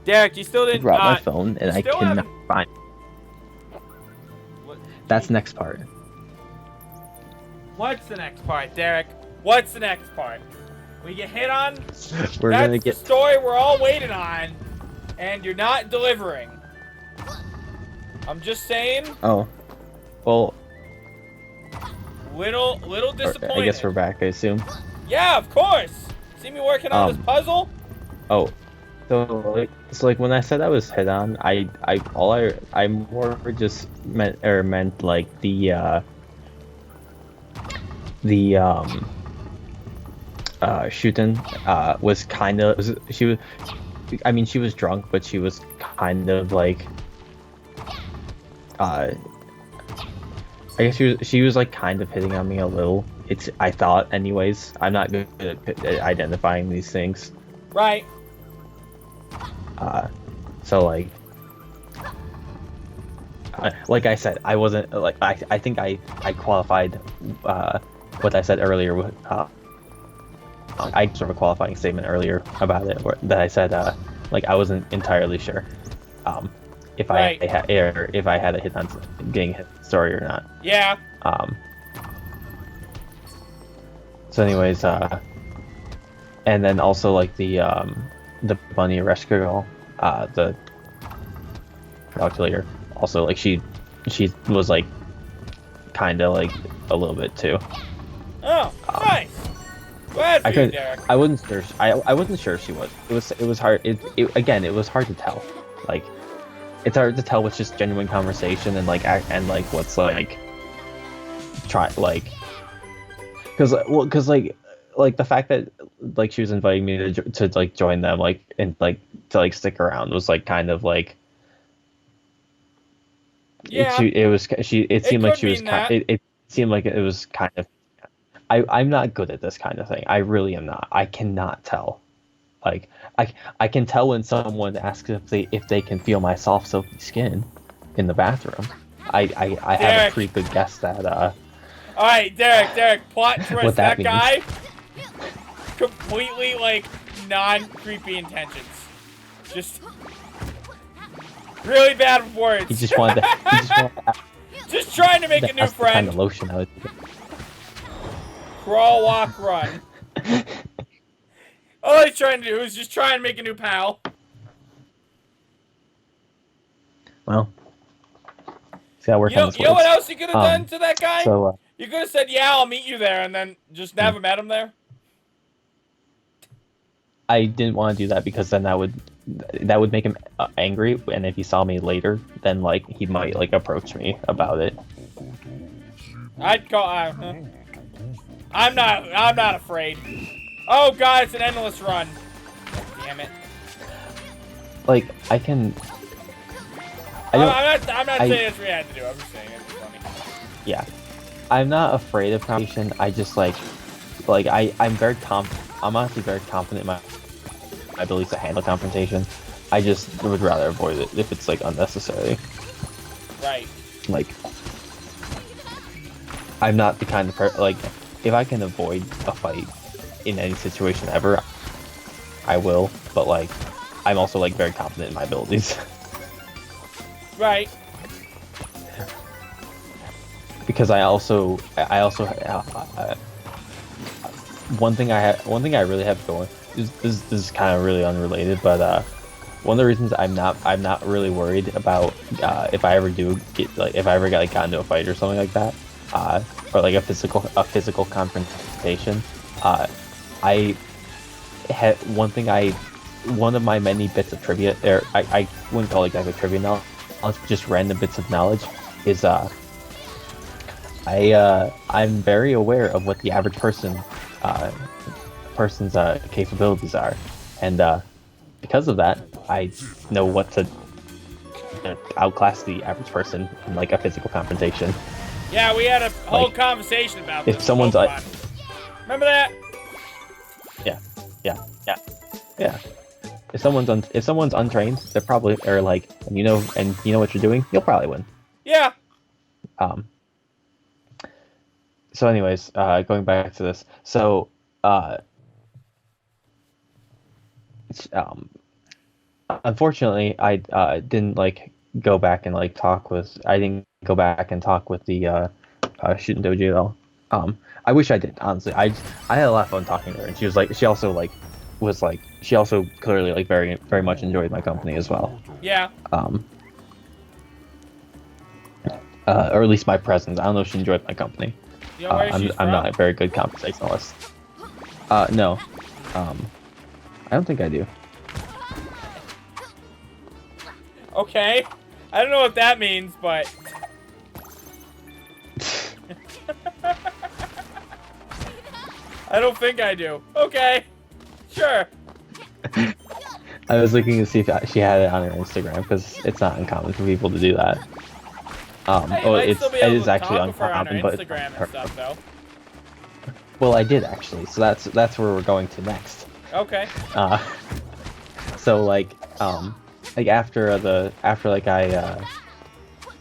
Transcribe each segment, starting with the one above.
Derek, you still I didn't. brought my phone You and I still cannot haven't. find. What, That's the next part. what's the next part, Derek? What's the next part? We get hit on. We're gonna That's the get. story we're all waiting on, and you're not delivering. I'm just saying. Oh, well, Little I guess disappointed. we're back. I assume. Yeah, of course. See me working on this Um. puzzle? Oh. So like when I said I was hit on, I more just meant like the shooting was kind of she was. I mean, she was drunk, but she was kind of like uh I guess she was like kind of hitting on me a little. I thought anyways. I'm not good at identifying these things. Right. Uh so like I said, I wasn't like I think I qualified what I said earlier with I sort of a qualifying statement earlier about it that I said like I wasn't entirely sure um if Right. if I had a hit on getting hit story or not. Yeah. Um so anyways and then also like the bunny rescue girl, the calculator, also like she was like kind of like a little bit too. Oh, Um, nice. Glad for I you, could Derek. I wasn't sure I wasn't sure if she was. It was hard. Again, it was hard to tell. Like it's hard to tell what's just genuine conversation and like and like what's like try like because like the fact that like she was inviting me to like join them like and like to like stick around was like kind of like Yeah, it it seemed like could she was mean that. it seemed like it was kind of I'm not good at this kind of thing. I really am not. I cannot tell. Like I can tell when someone asks if they can feel my soft silky skin in the bathroom. I have a Derek. pretty good guess that All right, Derek. Plot what twist. that That means. guy, completely like non-creepy intentions. Just really bad with He words. just wanted to he just wanted to Just trying to make a new ask the kind friend. of lotion I was Crawl, walk, run. All he's trying to do is just try and make a new pal. well, see how work You on know, his you know what words. else you could have done to that guy? So You could have said, "Yeah, I'll meet you there," and then just never met him there. I didn't want to do that because then that would make him angry, and if he saw me later, then like he might like approach me about it. I'd call. I'm not afraid. Oh God, it's an endless run. Damn it. Like I can. I don't. I'm not I saying it's what you had to do. I'm just saying it's funny. Yeah, I'm not afraid of confrontation. I just like I'm honestly very confident in my ability to handle confrontation. I just would rather avoid it if it's like unnecessary. Right. Like I'm not the kind of like if I can avoid a fight in any situation ever, I will. But like I'm also like very confident in my abilities. Right. Because I also one thing I really have going. This is kind of really unrelated, but one of the reasons I'm not really worried about if I ever do get like if I ever got into a fight or something like that, or like a physical confrontation. I had one of my many bits of trivia there. I wouldn't call it exactly trivia now. Just random bits of knowledge is I'm very aware of what the average person's capabilities are, and because of that, I know what to outclass the average person in like a physical confrontation. Yeah, we had a whole Like conversation about if this in someone's Pokemon. Remember that? yeah, yeah, yeah, yeah. If someone's untrained, they're probably or like and you know what you're doing, you'll probably win. Yeah. Um. So, anyways, going back to this, so uh, um, unfortunately, I didn't like go back and like talk with. I didn't go back and talk with the shooting dojo though. I wish I did. Honestly, I had a lot of fun talking to her, and she was like, she also like was like, she also clearly like very much enjoyed my company as well. Yeah. Or at least my presence. I don't know if she enjoyed my company. You know where she's I'm from? not a very good conversationalist. No. I don't think I do. Okay. I don't know what that means, but... I don't think I do. Okay. Sure. I was looking to see if she had it on her Instagram, because it's not uncommon for people to do that. Hey, you might still be it able is to actually talk with her on her uncommon, but Instagram and stuff, though. well, I did actually, so that's where we're going to next. Okay. So like after like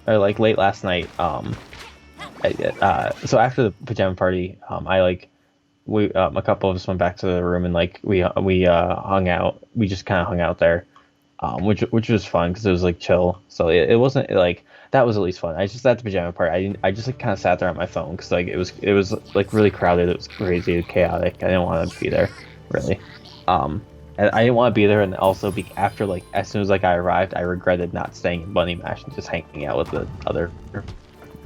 or like late last night, so after the pajama party, I like we a couple of us went back to the room and like we hung out. We just kind of hung out there, which was fun because it was like chill. So it wasn't like that was at least fun. I just at the pajama party, I just like kind of sat there on my phone because like it was like really crowded. It was crazy, chaotic. I didn't want to be there really. And I didn't want to be there, and also be after like as soon as like I arrived, I regretted not staying in Bunny Mash and just hanging out with the other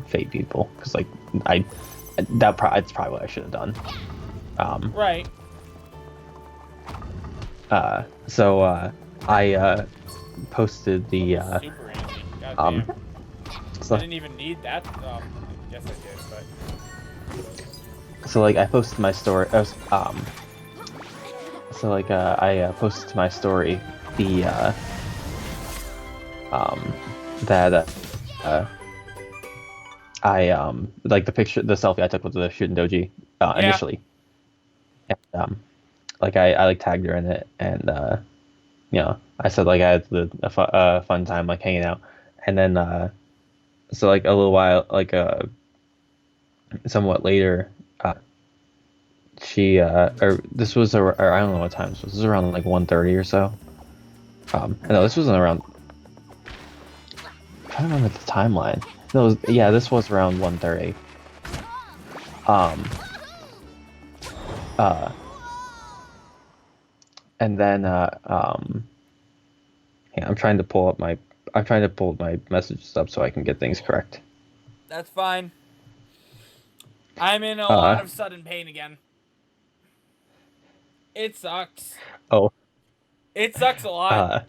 Fate people because like that's probably what I should have done. Right. So I posted the Super easy. God damn. so, I didn't even need that. I guess I did, but... so like I posted my story. So like I posted to my story the that I like the selfie I took with the shooting doji Yeah. initially, and like I like tagged her in it, and you know I said like I had a fun time like hanging out, and then so like a little while like somewhat later she or this was or I don't know what time this was. This was around like 1:30 or so. No, this wasn't around. I'm trying to remember the timeline. No, yeah, this was around 1:30. And then yeah, I'm trying to pull my messages up so I can get things correct. That's fine. I'm in a lot of sudden pain again. It sucks. Oh. It sucks a lot.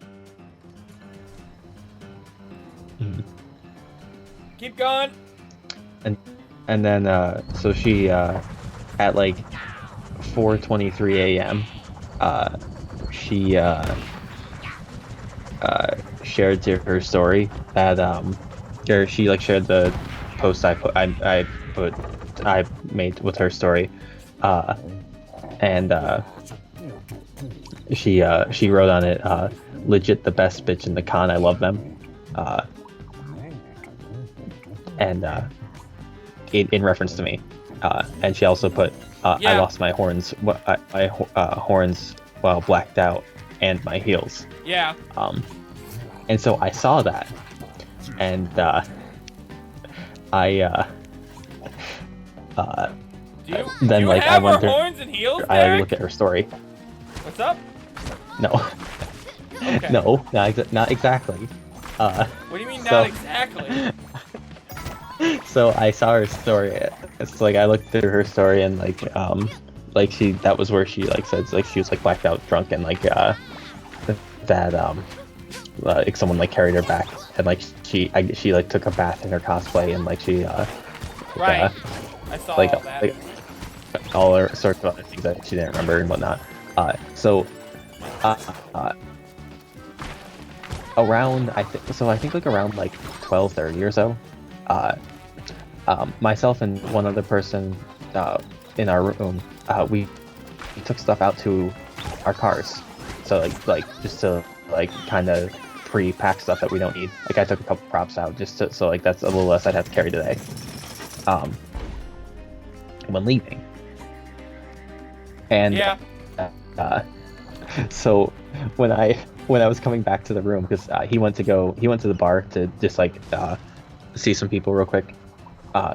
Keep going. And then so she at like 4:23 a.m. She shared to her story that or she like shared the post I made with her story, and she wrote on it legit the best bitch in the con, I love them, and in reference to me, and she also put Yeah. I lost my horns horns while blacked out and my heels. Yeah. And so I saw that, and Do you, then do you like have I went her through, horns and heels, I Derek? looked at her story. What's up? No. Okay. No, not exactly. What do you mean so- not exactly? So I saw her story. It's like I looked through her story and like that was where she like said like she was like blacked out drunk and like that like someone like carried her back and like she like took a bath in her cosplay and like she Right. I saw like all that. like all her sorts of other things that she didn't remember and whatnot. So around I think like around like 12:30 or so, myself and one other person in our room, we took stuff out to our cars, so like just to like kind of pre-pack stuff that we don't need. Like I took a couple props out just to, so like that's a little less I'd have to carry today when leaving. And Yeah. so when I when I was coming back to the room, because he went to the bar to just like see some people real quick.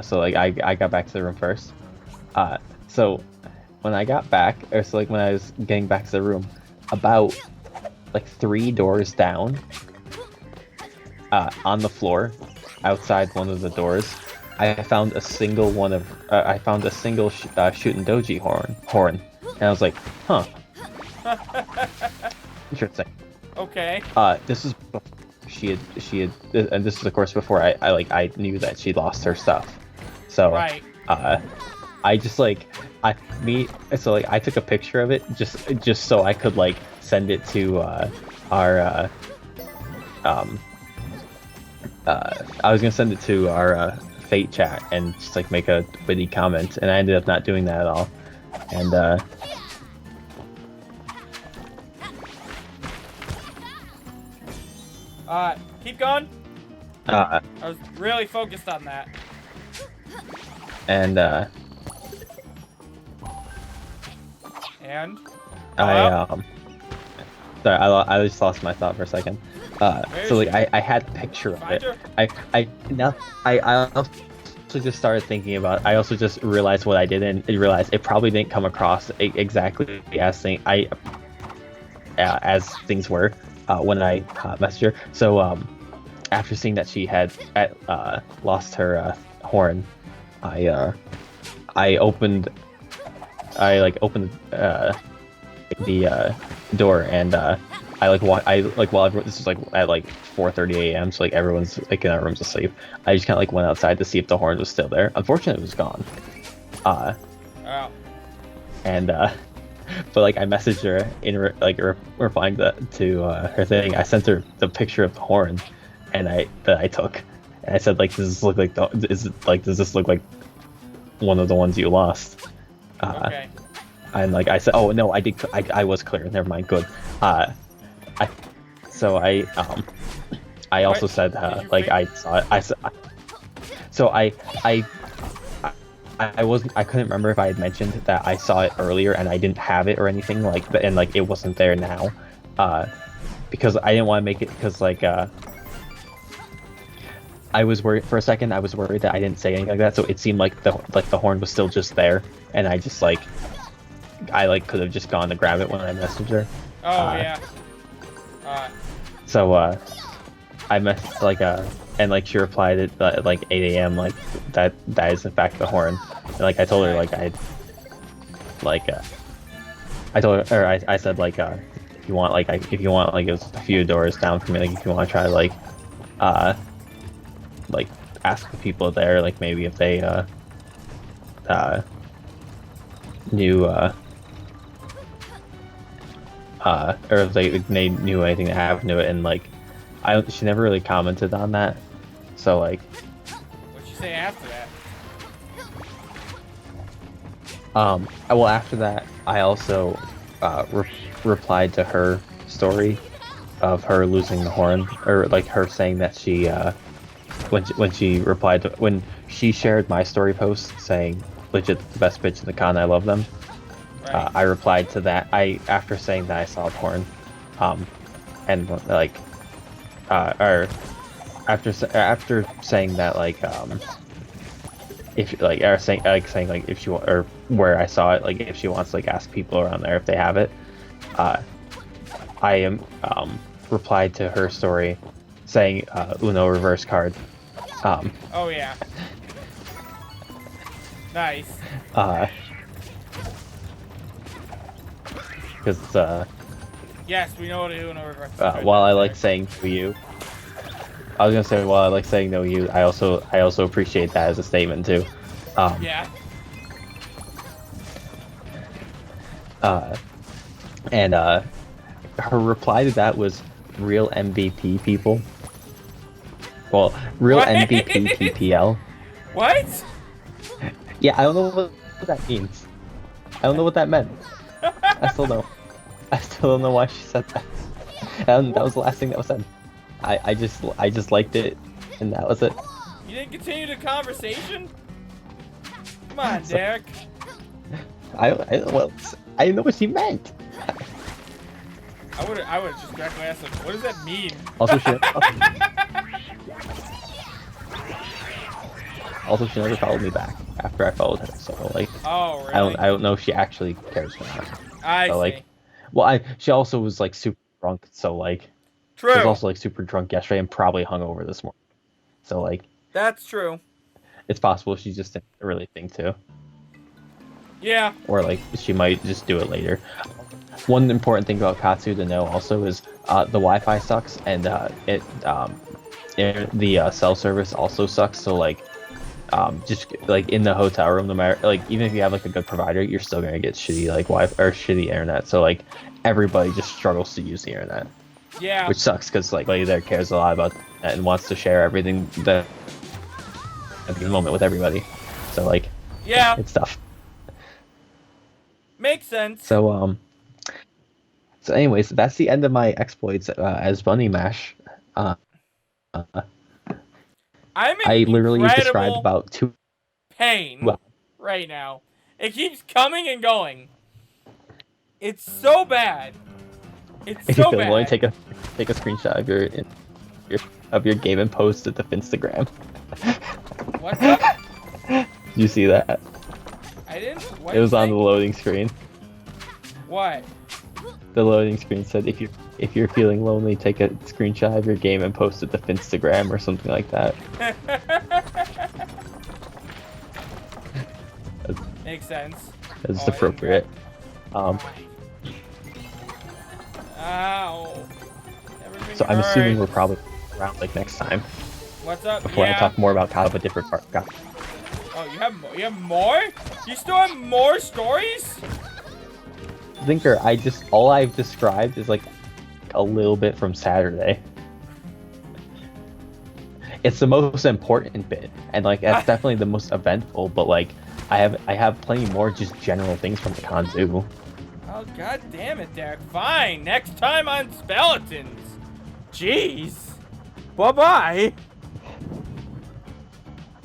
So like I got back to the room first. So when I got back, or so like when I was getting back to the room, about like 3 doors down, on the floor, outside one of the doors, I found a single shooting doji horn, and I was like, huh, interesting. Okay. This is she had, and this is of course before I knew that she lost her stuff, so Right. I just like I took a picture of it just so I could like send it to our I was gonna send it to our Fate chat and just like make a witty comment, and I ended up not doing that at all. And keep going. I was really focused on that. And And? Sorry, I just lost my thought for a second. So like I had a picture of it. I also just started thinking about it. I also just realized what I did and realized it probably didn't come across exactly as things were when I messaged her. So after seeing that she had lost her horn, I opened the door, and while this was like at like 4:30 a.m. so like everyone's like in our rooms asleep, I just kind of like went outside to see if the horn was still there. Unfortunately, it was gone. Oh. And but like I messaged her in replying to her thing. I sent her the picture of the horn, and that I took, and I said like, does this look like one of the ones you lost? Okay. And like I said, oh no, I was clear. Never mind. Good. I also said like I saw it. I couldn't remember if I had mentioned that I saw it earlier and I didn't have it or anything like, and like it wasn't there now, because I didn't want to make it, because like I was worried for a second. I was worried that I didn't say anything like that, so it seemed like the horn was still just there, and I just like. I could have just gone to grab it when I messaged her. Oh yeah. So I messaged and like she replied at like 8 a.m. like that is in fact the horn. And like I told her like I told her, or I said like if you want like it was a few doors down from me, like if you want to try to like ask the people there like maybe if they knew or if they knew anything that happened to it, and like she never really commented on that, so like what'd you say after that? well, after that I also replied to her story of her losing the horn, or like her saying that she when she shared my story post saying legit the best bitch in the con, I love them. Right. I replied to that. After saying that I saw the horn, and like, or after saying that like, if like, or saying like if she or where I saw it, like if she wants to like ask people around there if they have it, I am replied to her story saying Uno reverse card. Oh yeah. Nice. Because yes, we know what to do in a reverse. while I like saying to you, I was gonna say while I like saying no you, I also appreciate that as a statement too. Yeah. And her reply to that was real MVP people. Well, real What? MVP PPL. What? Yeah, I don't know what that means. I don't know what that meant. I still don't know why she said that. And that was the last thing that was said. I just liked it, and that was it. You didn't continue the conversation? Come on, Derek. I didn't know what she meant. I would just directly asked him, what does that mean? Also, she never followed me back after I followed her. So like, oh really? I don't know if she actually cares or not. I so, see. Like, well, she also was like super drunk. So like, True. she was also like super drunk yesterday and probably hungover this morning. So like, that's true. It's possible she just didn't really think to. Yeah. Or like she might just do it later. One important thing about Katsu to know also is the Wi-Fi sucks and the cell service also sucks. So like, just like in the hotel room, no matter like even if you have like a good provider, you're still gonna get shitty like Wi-Fi or shitty internet. So like everybody just struggles to use the internet. Yeah. Which sucks because like everybody there cares a lot about that and wants to share everything that at the moment with everybody. So like, yeah, it's tough. Makes sense. So anyways, that's the end of my exploits as Bunny Mash. I'm in I literally described incredible about 2 pain right now. It keeps coming and going. It's so bad. It's If so you feel bad. lonely, take a screenshot of your game and post it to Instagram. What's up? Did you see that? I didn't. What It was on the loading screen. What? The loading screen said if you're feeling lonely, take a screenshot of your game and post it to Instagram or something like that. Makes sense. That's appropriate. Ow. So I'm assuming we're probably around like next time. What's up? Before I talk more about kind of a different part. Oh, you have more? You have more? You still have more stories? Zinker, all I've described is like a little bit from Saturday. It's the most important bit, and like that's definitely the most eventful. But like, I have plenty more just general things from the Kanzu. Oh god damn it, Derek. Fine. Next time on Speletons. Jeez. Bye bye.